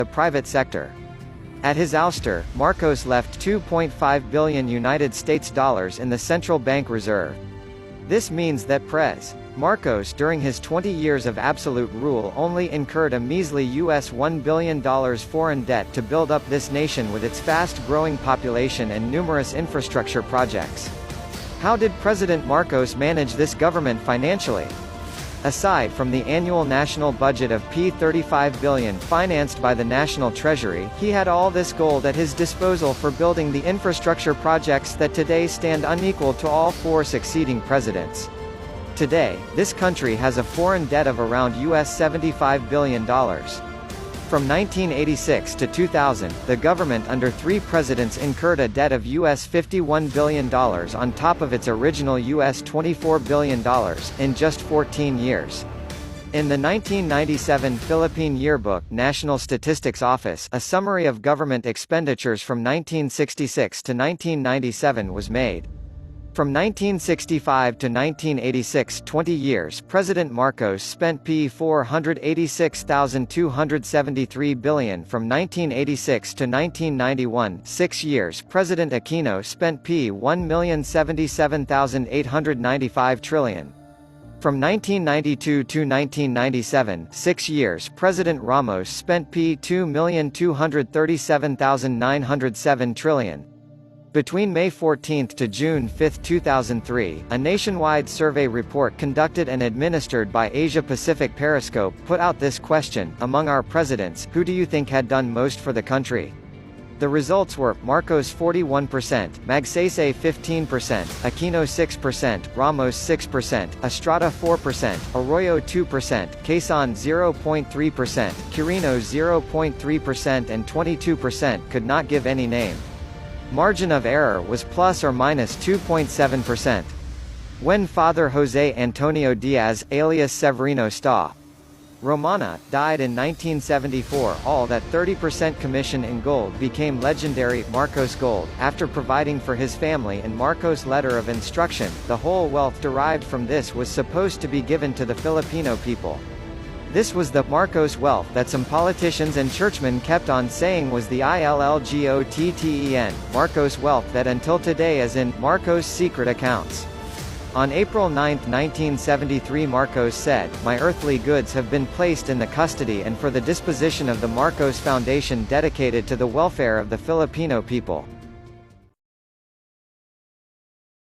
the private sector. At his ouster, Marcos left $2.5 billion United States dollars in the central bank reserve. This means that Pres. Marcos during his 20 years of absolute rule only incurred a measly US $1 billion foreign debt to build up this nation with its fast-growing population and numerous infrastructure projects. How did President Marcos manage this government financially? Aside from the annual national budget of $35 billion financed by the National Treasury, he had all this gold at his disposal for building the infrastructure projects that today stand unequal to all four succeeding presidents. Today, this country has a foreign debt of around US $75 billion. From 1986 to 2000, the government under 3 presidents incurred a debt of US $51 billion on top of its original US $24 billion, in just 14 years. In the 1997 Philippine Yearbook National Statistics Office, a summary of government expenditures from 1966 to 1997 was made. From 1965 to 1986, 20 years, President Marcos spent $486,273 billion. From 1986 to 1991, 6 years, President Aquino spent $1,077,895 trillion. From 1992 to 1997, 6 years, President Ramos spent $2,237,907 trillion. Between May 14 to June 5, 2003, a nationwide survey report conducted and administered by Asia Pacific Periscope put out this question: among our presidents, who do you think had done most for the country? The results were: Marcos 41%, Magsaysay 15%, Aquino 6%, Ramos 6%, Estrada 4%, Arroyo 2%, Quezon 0.3%, Quirino 0.3% and 22% could not give any name. Margin of error was plus or minus 2.7%. When Father José Antonio Diaz, alias Severino Sta. Romana, died in 1974, all that 30% commission in gold became legendary Marcos Gold. After providing for his family and Marcos' letter of instruction, the whole wealth derived from this was supposed to be given to the Filipino people. This was the Marcos wealth that some politicians and churchmen kept on saying was the ILLGOTTEN, Marcos wealth that until today is in Marcos' secret accounts. On April 9, 1973, Marcos said, "My earthly goods have been placed in the custody and for the disposition of the Marcos Foundation dedicated to the welfare of the Filipino people."